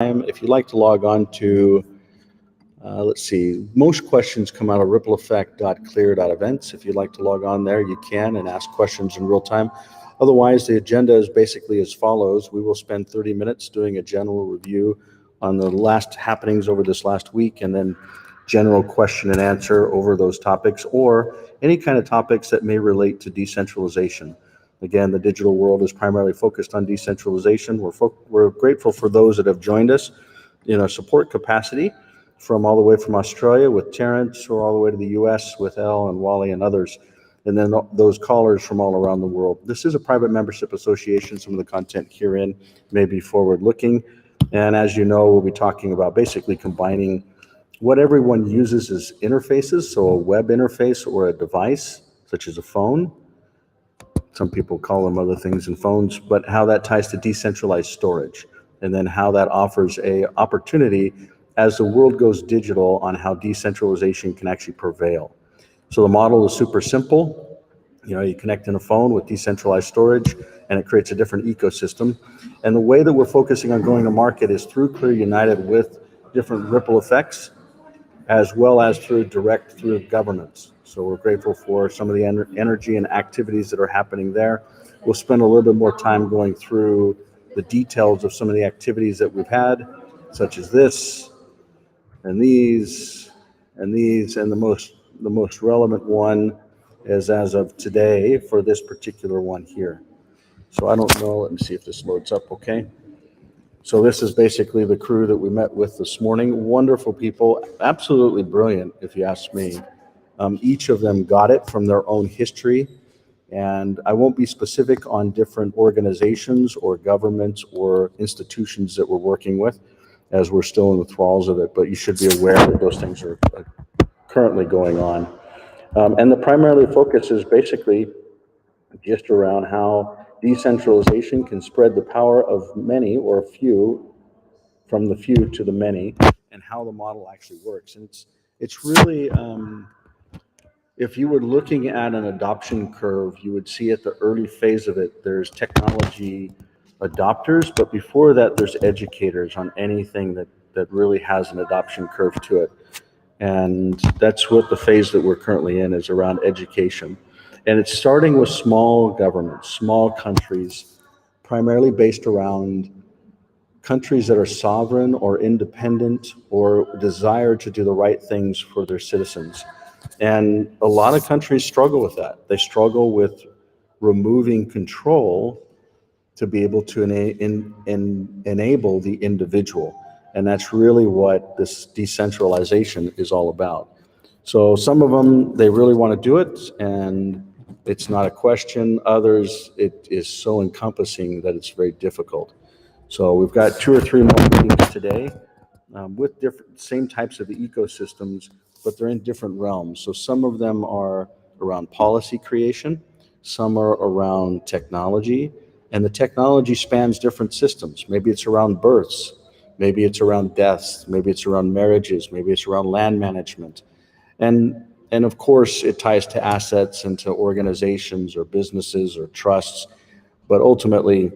If you'd like to log on to, let's see, most questions come out of rippleeffect.clear.events. If you'd like to log on there, you can and ask questions in real time. Otherwise, the agenda is basically as follows. We will spend 30 minutes doing a general review on the last happenings over this last week, and then general question and answer over those topics, or any kind of topics that may relate to decentralization. Again, the digital world is primarily focused on decentralization. We're grateful for those that have joined us in a support capacity, from all the way from Australia with Terrence, or all the way to the US with Elle and Wally and others, and then those callers from all around the world. This is a private membership association. Some of the content herein may be forward-looking, and as you know, we'll be talking about basically combining what everyone uses as interfaces, so a web interface or a device, such as a phone. Some people call them other things in phones, but how that ties to decentralized storage, and then how that offers a opportunity as the world goes digital on how decentralization can actually prevail. So the model is super simple. You connect in a phone with decentralized storage, and it creates a different ecosystem. And the way that we're focusing on going to market is through Clear United with different ripple effects, as well as through governance. So we're grateful for some of the energy and activities that are happening there. We'll spend a little bit more time going through the details of some of the activities that we've had, such as this, and these, and these, and the most relevant one is as of today for this particular one here. So I don't know, let me see if this loads up okay. So this is basically the crew that we met with this morning. Wonderful people, absolutely brilliant, if you ask me. Each of them got it from their own history, and I won't be specific on different organizations or governments or institutions that we're working with, as we're still in the thralls of it, but you should be aware that those things are currently going on. And the primary focus is basically just around how decentralization can spread the power of many or a few, from the few to the many, and how the model actually works. And it's really, if you were looking at an adoption curve, you would see at the early phase of it, there's technology adopters, but before that, there's educators on anything that really has an adoption curve to it. And that's what the phase that we're currently in is, around education. And it's starting with small governments, small countries, primarily based around countries that are sovereign or independent or desire to do the right things for their citizens. And a lot of countries struggle with that. They struggle with removing control to be able to enable the individual. And that's really what this decentralization is all about. So some of them, they really want to do it, and it's not a question. Others, it is so encompassing that it's very difficult. So we've got 2 or 3 more meetings today with different, same types of ecosystems, but they're in different realms. So some of them are around policy creation, some are around technology, and the technology spans different systems. Maybe it's around births, maybe it's around deaths, maybe it's around marriages, maybe it's around land management. And of course, it ties to assets and to organizations or businesses or trusts. But ultimately,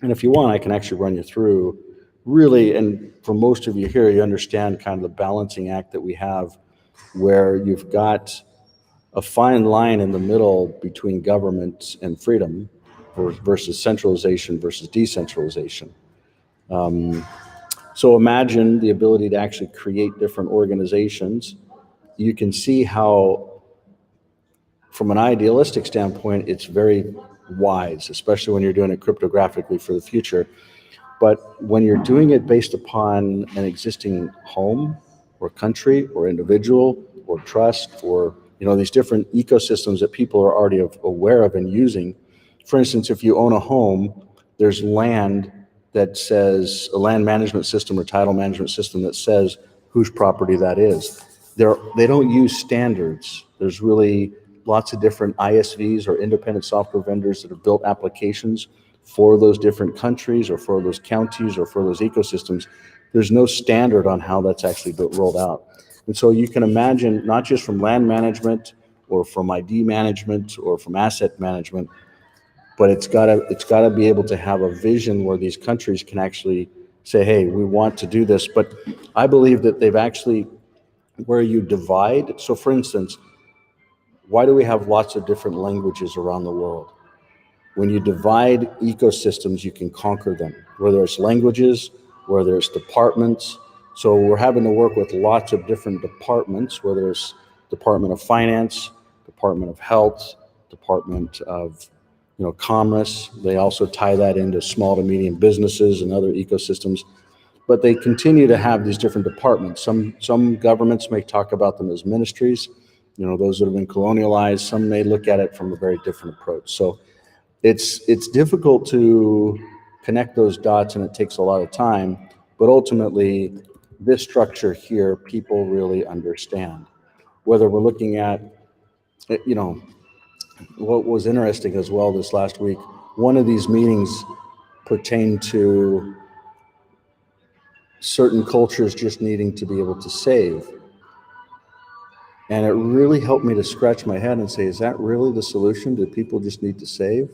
and if you want, I can actually run you through really, and for most of you here, you understand kind of the balancing act that we have, where you've got a fine line in the middle between government and freedom versus centralization versus decentralization. So imagine the ability to actually create different organizations. You can see how, from an idealistic standpoint, it's very wise, especially when you're doing it cryptographically for the future. But when you're doing it based upon an existing home or country or individual or trust, or these different ecosystems that people are already aware of and using. For instance, if you own a home, there's land that says, a land management system or title management system that says whose property that is. They don't use standards. There's really lots of different ISVs or independent software vendors that have built applications for those different countries or for those counties or for those ecosystems. There's no standard on how that's actually rolled out. And so you can imagine, not just from land management or from ID management or from asset management, but it's gotta be able to have a vision where these countries can actually say, hey, we want to do this. But I believe that they've actually, where you divide, so for instance, why do we have lots of different languages around the world? When you divide ecosystems, you can conquer them, whether it's languages, whether it's departments. So we're having to work with lots of different departments, whether it's Department of Finance, Department of Health, Department of Commerce. They also tie that into small to medium businesses and other ecosystems. But they continue to have these different departments. Some governments may talk about them as ministries, those that have been colonialized. Some may look at it from a very different approach. So it's difficult to connect those dots, and it takes a lot of time. But ultimately, this structure here, people really understand. Whether we're looking at, what was interesting as well this last week, one of these meetings pertained to certain cultures just needing to be able to save. And it really helped me to scratch my head and say, is that really the solution? Do people just need to save?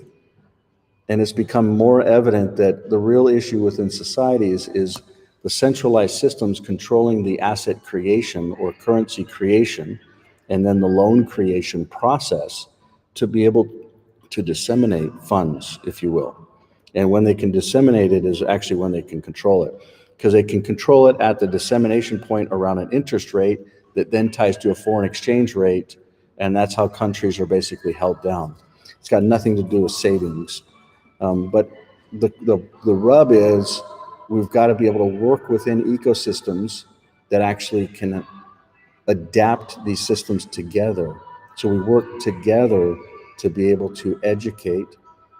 And it's become more evident that the real issue within societies is the centralized systems controlling the asset creation or currency creation, and then the loan creation process to be able to disseminate funds, if you will. And when they can disseminate it is actually when they can control it, because they can control it at the dissemination point around an interest rate that then ties to a foreign exchange rate, and that's how countries are basically held down. It's got nothing to do with savings. But the rub is we've got to be able to work within ecosystems that actually can adapt these systems together. So we work together to be able to educate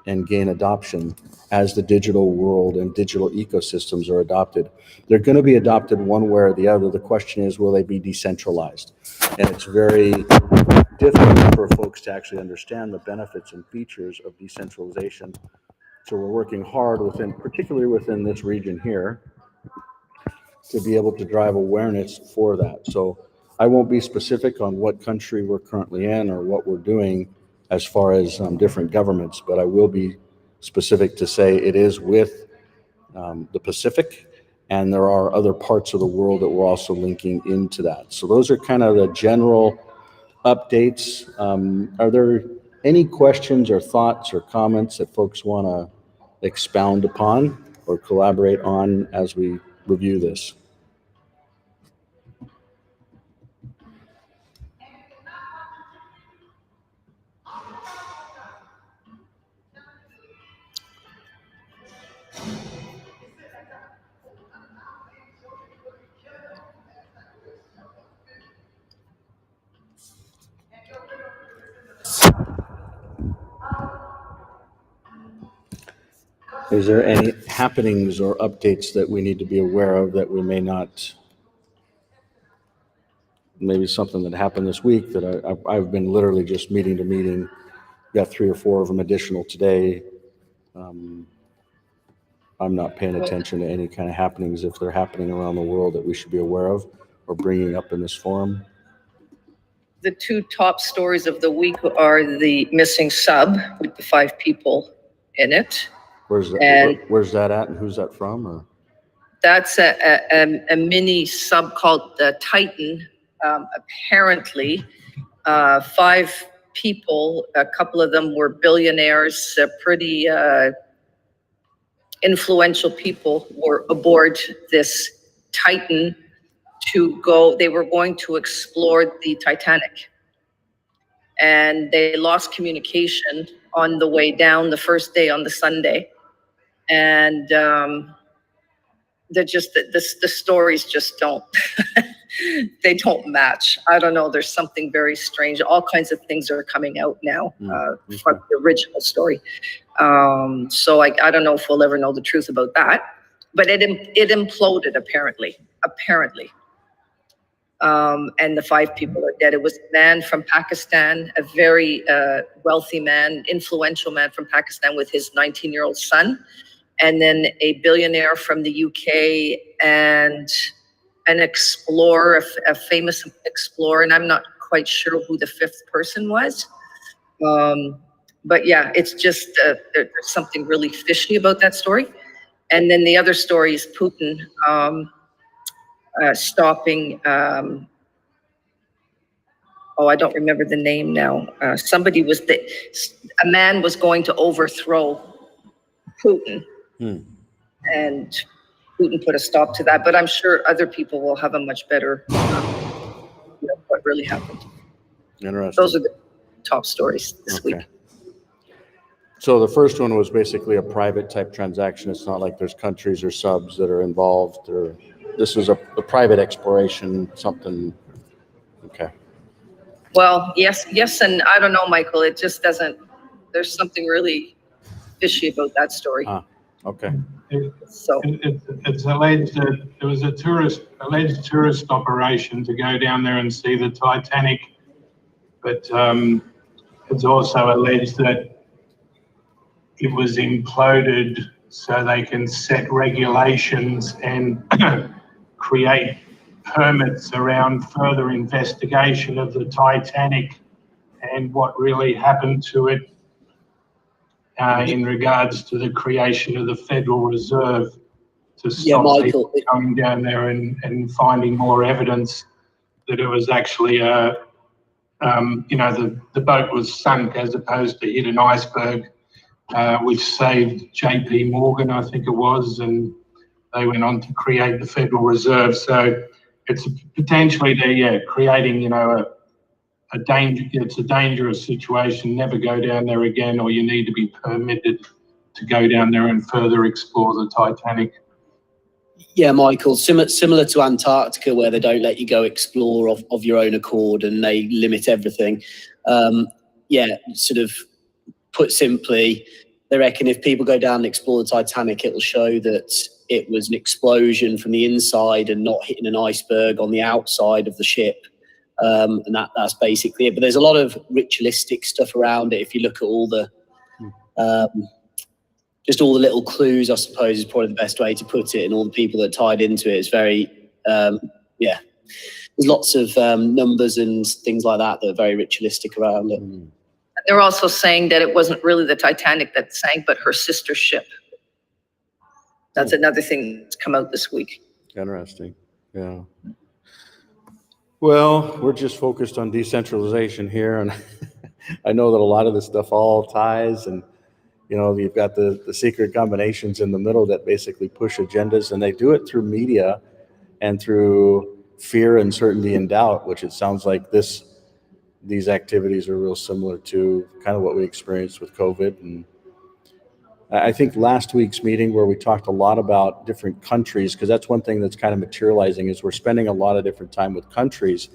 and gain adoption as the digital world and digital ecosystems are adopted. They're going to be adopted one way or the other. The question is, will they be decentralized? And it's very difficult for folks to actually understand the benefits and features of decentralization. So we're working hard particularly within this region here, to be able to drive awareness for that. So I won't be specific on what country we're currently in or what we're doing as far as different governments, but I will be specific to say it is with the Pacific, and there are other parts of the world that we're also linking into that. So those are kind of the general updates. Are there any questions or thoughts or comments that folks want to expound upon or collaborate on as we review this? Is there any happenings or updates that we need to be aware of that we may not, maybe something that happened this week that I've been literally just meeting to meeting, got 3 or 4 of them additional today. I'm not paying attention to any kind of happenings if they're happening around the world that we should be aware of or bringing up in this forum. The 2 top stories of the week are the missing sub with the 5 people in it. Where's that at, and who's that from? Or? That's a mini sub called the Titan. Apparently, 5 people, a couple of them were billionaires, pretty influential people, were aboard this Titan they were going to explore the Titanic. And they lost communication on the way down the first day, on the Sunday. And they're just, the stories just don't, they don't match. I don't know, there's something very strange. All kinds of things are coming out now from the original story. So I don't know if we'll ever know the truth about that. But it imploded, apparently. And the 5 people are dead. It was a man from Pakistan, a very wealthy man, influential man from Pakistan with his 19-year-old son, and then a billionaire from the UK and an explorer, a famous explorer, and I'm not quite sure who the 5th person was. But yeah, it's just there's something really fishy about that story. And then the other story is Putin stopping, I don't remember the name now. A man was going to overthrow Putin. And Putin put a stop to that. But I'm sure other people will have a much better what really happened. Interesting. Those are the top stories this week. So the first one was basically a private type transaction. It's not like there's countries or subs that are involved, or this was a private exploration, something. Okay. Well, yes, and I don't know, Michael, it just doesn't, there's something really fishy about that story. Okay. It's alleged that there was a alleged tourist operation to go down there and see the Titanic, but it's also alleged that it was imploded so they can set regulations and create permits around further investigation of the Titanic and what really happened to it in regards to the creation of the Federal Reserve to stop people coming down there and finding more evidence that it was actually the boat was sunk as opposed to hit an iceberg, which saved JP Morgan, I think it was, and they went on to create the Federal Reserve. So it's potentially creating, a danger. It's a dangerous situation. Never go down there again, or you need to be permitted to go down there and further explore the Titanic. Yeah, Michael, similar to Antarctica, where they don't let you go explore of your own accord and they limit everything. Sort of put simply, they reckon if people go down and explore the Titanic, it will show that it was an explosion from the inside and not hitting an iceberg on the outside of the ship. And that's basically it. But there's a lot of ritualistic stuff around it. If you look at all the just all the little clues, I suppose, is probably the best way to put it, and all the people that tied into it. It's very, there's lots of numbers and things like that are very ritualistic around it. They're also saying that it wasn't really the Titanic that sank, but her sister ship. That's another thing that's come out this week. Interesting. Yeah. Well, we're just focused on decentralization here, and I know that a lot of this stuff all ties, and you've got the secret combinations in the middle that basically push agendas, and they do it through media and through fear, uncertainty, and doubt, which it sounds like these activities are real similar to kind of what we experienced with COVID. And I think last week's meeting, where we talked a lot about different countries, because that's one thing that's kind of materializing, is we're spending a lot of different time with countries,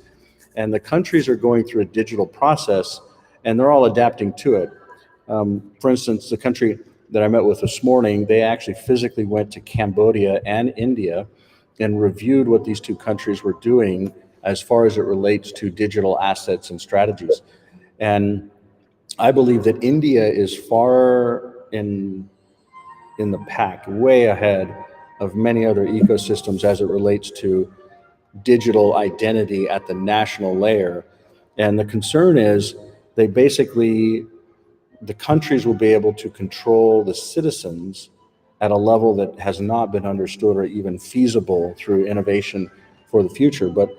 and the countries are going through a digital process, and they're all adapting to it. For instance, the country that I met with this morning, they actually physically went to Cambodia and India and reviewed what these two countries were doing as far as it relates to digital assets and strategies. And I believe that India is far in the pack, way ahead of many other ecosystems as it relates to digital identity at the national layer. And the concern is the countries will be able to control the citizens at a level that has not been understood or even feasible through innovation for the future. But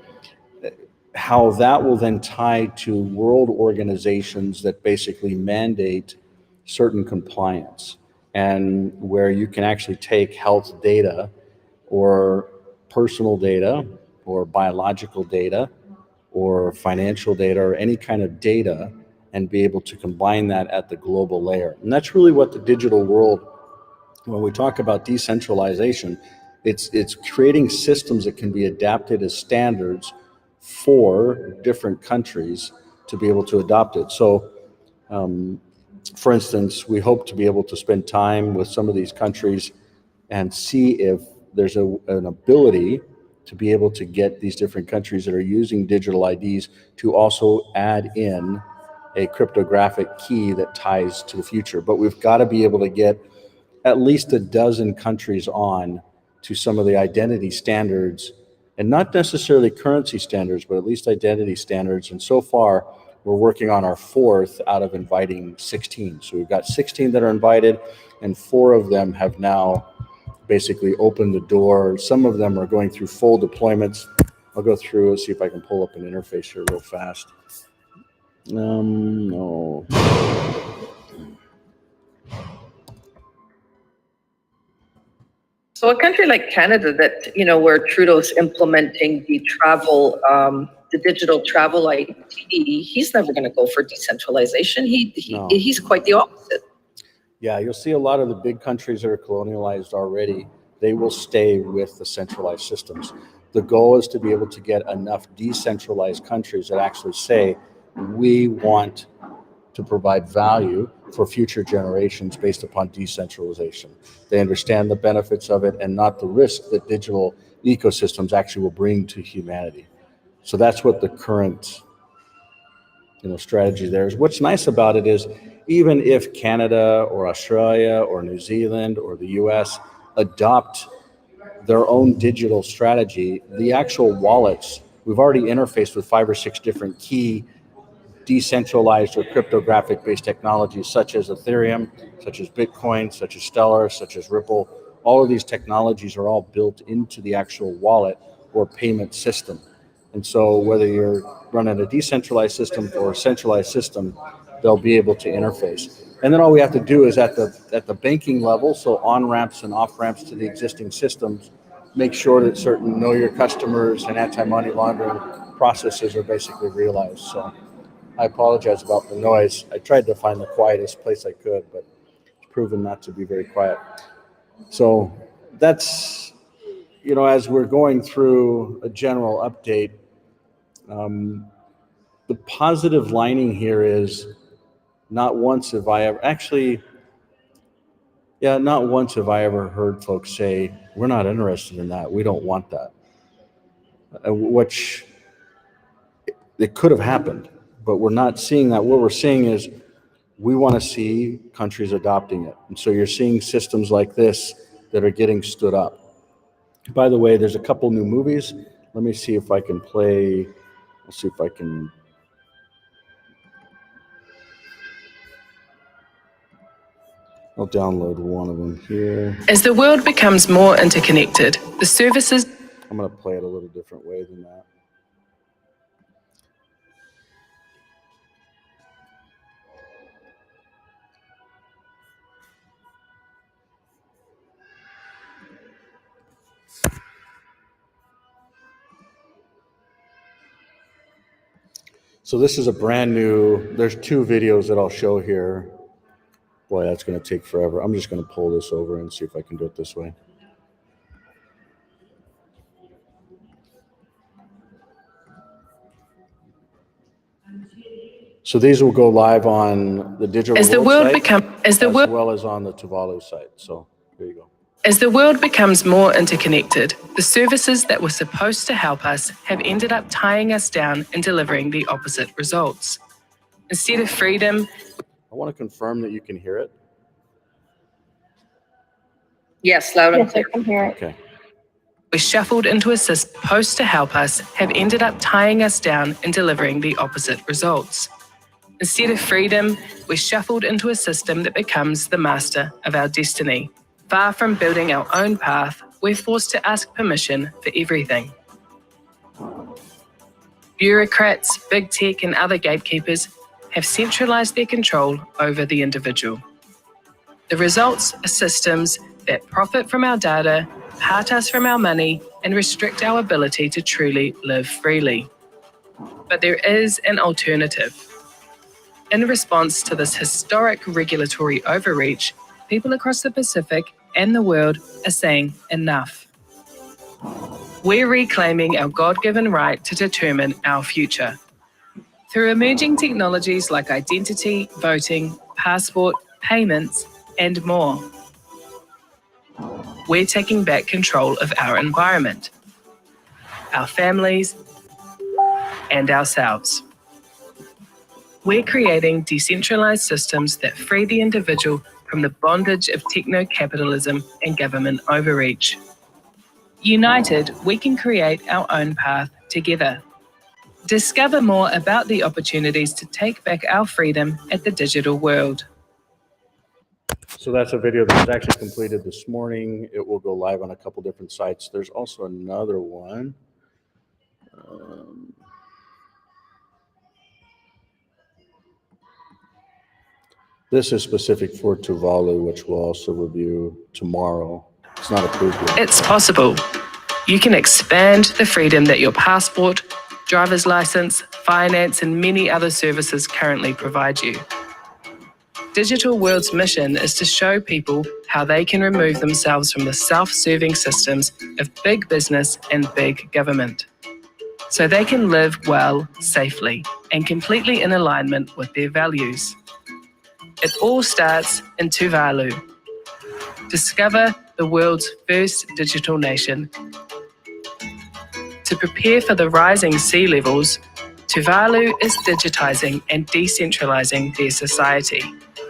how that will then tie to world organizations that basically mandate certain compliance, and where you can actually take health data or personal data or biological data or financial data or any kind of data and be able to combine that at the global layer. And that's really what the digital world, when we talk about decentralization, it's creating systems that can be adapted as standards for different countries to be able to adopt it. So, for instance, we hope to be able to spend time with some of these countries and see if there's an ability to be able to get these different countries that are using digital IDs to also add in a cryptographic key that ties to the future. But we've got to be able to get at least a dozen countries on to some of the identity standards, and not necessarily currency standards, but at least identity standards. And so far, we're working on our fourth out of inviting 16. So we've got 16 that are invited, and 4 of them have now basically open the door. Some of them are going through full deployments. I'll go through and see if I can pull up an interface here real fast. No. So a country like Canada that, where Trudeau's implementing the digital travel ID, he's never going to go for decentralization. No. He's quite the opposite. Yeah, you'll see a lot of the big countries that are colonialized already, they will stay with the centralized systems. The goal is to be able to get enough decentralized countries that actually say, we want to provide value for future generations based upon decentralization. They understand the benefits of it and not the risk that digital ecosystems actually will bring to humanity. So that's what the current strategy there is. What's nice about it is even if Canada or Australia or New Zealand or the US adopt their own digital strategy, the actual wallets, we've already interfaced with 5 or 6 different key decentralized or cryptographic based technologies such as Ethereum, such as Bitcoin, such as Stellar, such as Ripple. All of these technologies are all built into the actual wallet or payment system. And so whether you're running a decentralized system or a centralized system, they'll be able to interface. And then all we have to do is at the banking level, so on-ramps and off-ramps to the existing systems, make sure that certain know your customers and anti-money laundering processes are basically realized. So I apologize about the noise. I tried to find the quietest place I could, but it's proven not to be very quiet. So that's, as we're going through a general update, the positive lining here is not once have I ever heard folks say, we're not interested in that. We don't want that. Which it could have happened, but we're not seeing that. What we're seeing is we want to see countries adopting it. And so you're seeing systems like this that are getting stood up. By the way, there's a couple new movies. Let me see if I can play. Let's see if I can. I'll download one of them here. As the world becomes more interconnected, the services... I'm going to play it a little different way than that. So this is a brand new, there's 2 videos that I'll show here. Boy, that's going to take forever. I'm just going to pull this over and see if I can do it this way. So these will go live on the digital as the world site, as well as on the Tuvalu site. So here you go. As the world becomes more interconnected, the services that were supposed to help us have ended up tying us down and delivering the opposite results. Instead of freedom, I want to confirm that you can hear it. Yes, loud and clear. I can hear it. Okay. we're shuffled into a system supposed to help us have ended up tying us down and delivering the opposite results. Instead of freedom, we're shuffled into a system that becomes the master of our destiny. Far from building our own path, we're forced to ask permission for everything. Bureaucrats, big tech, and other gatekeepers have centralized their control over the individual. The results are systems that profit from our data, part us from our money, and restrict our ability to truly live freely. But there is an alternative. In response to this historic regulatory overreach, people across the Pacific and the world are saying enough. We're reclaiming our God-given right to determine our future. Through emerging technologies like identity, voting, passport, payments, and more. We're taking back control of our environment, our families, and ourselves. We're creating decentralized systems that free the individual from the bondage of techno-capitalism and government overreach. United, we can create our own path together. Discover more about the opportunities to take back our freedom at the digital world. So that's a video that was actually completed this morning. It will go live on a couple different sites. There's also another one. This is specific for Tuvalu, which we'll also review tomorrow. It's not approved yet. It's possible. You can expand the freedom that your passport, driver's license, finance, and many other services currently provide you. Digital World's mission is to show people how they can remove themselves from the self-serving systems of big business and big government, so they can live well, safely, and completely in alignment with their values. It all starts in Tuvalu. Discover the world's first digital nation. To prepare for the rising sea levels, Tuvalu is digitizing and decentralizing their society.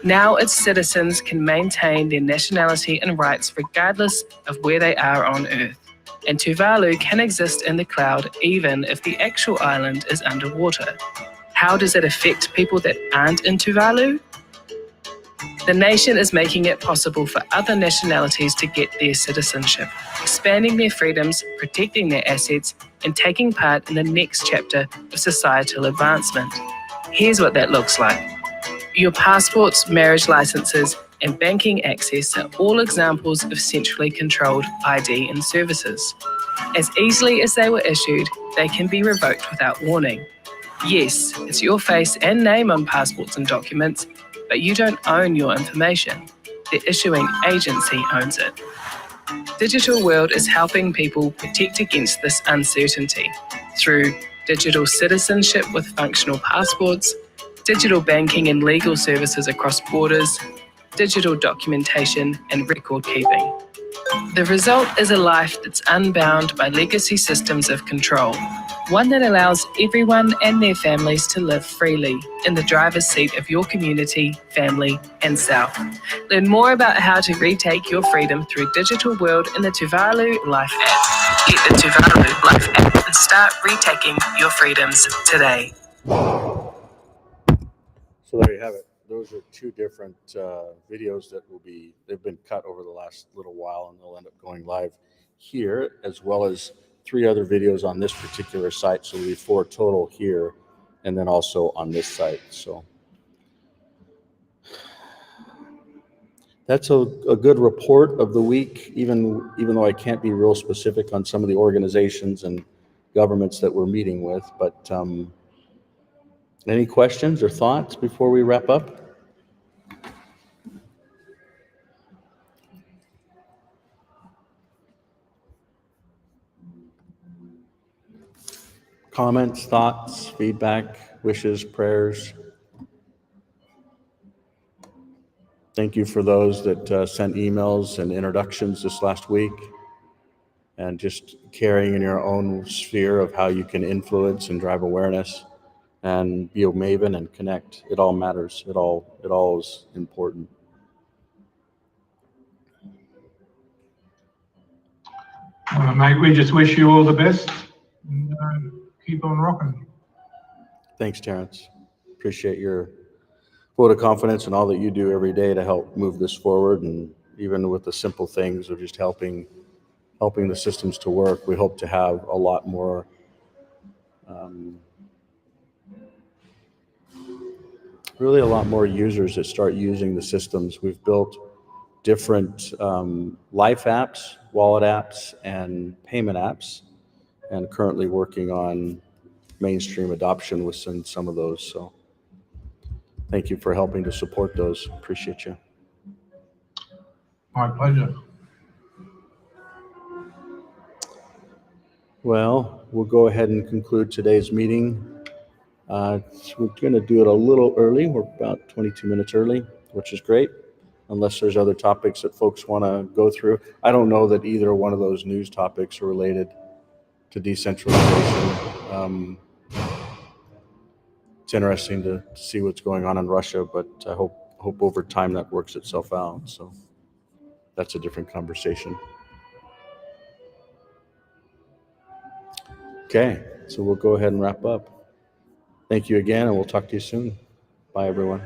Now its citizens can maintain their nationality and rights regardless of where they are on Earth. And Tuvalu can exist in the cloud even if the actual island is underwater. How does it affect people that aren't in Tuvalu? The nation is making it possible for other nationalities to get their citizenship, expanding their freedoms, protecting their assets, and taking part in the next chapter of societal advancement. Here's what that looks like. Your passports, marriage licenses, and banking access are all examples of centrally controlled ID and services. As easily as they were issued, they can be revoked without warning. Yes, it's your face and name on passports and documents, but you don't own your information. The issuing agency owns it. Digital World is helping people protect against this uncertainty through digital citizenship with functional passports, digital banking and legal services across borders, digital documentation and record keeping. The result is a life that's unbound by legacy systems of control, one that allows everyone and their families to live freely in the driver's seat of your community, family, and self. Learn more about how to retake your freedom through Digital World in the Tuvalu Life app. Get the Tuvalu Life app and start retaking your freedoms today. So there you have it. Those are two different videos that they've been cut over the last little while, and they'll end up going live here, as well as 3 other videos on this particular site. So there'll be 4 total here, and then also on this site. So that's a good report of the week, even though I can't be real specific on some of the organizations and governments that we're meeting with. But any questions or thoughts before we wrap up? Comments, thoughts, feedback, wishes, prayers? Thank you for those that sent emails and introductions this last week, and just caring in your own sphere of how you can influence and drive awareness and be a maven and connect. It all matters. It all is important. Mate, we just wish you all the best and keep on rocking. Thanks, Terrence. Appreciate your vote of confidence and all that you do every day to help move this forward, and even with the simple things of just helping the systems to work. We hope to have a lot more really a lot more users that start using the systems. We've built different life apps, wallet apps, and payment apps, and currently working on mainstream adoption within some of those. So thank you for helping to support those. Appreciate you. My pleasure. Well, we'll go ahead and conclude today's meeting. So we're going to do it a little early. We're about 22 minutes early, which is great, unless there's other topics that folks want to go through. I don't know that either one of those news topics are related to decentralization. It's interesting to see what's going on in Russia, but I hope over time that works itself out. So that's a different conversation. Okay, so we'll go ahead and wrap up. Thank you again, and we'll talk to you soon. Bye, everyone.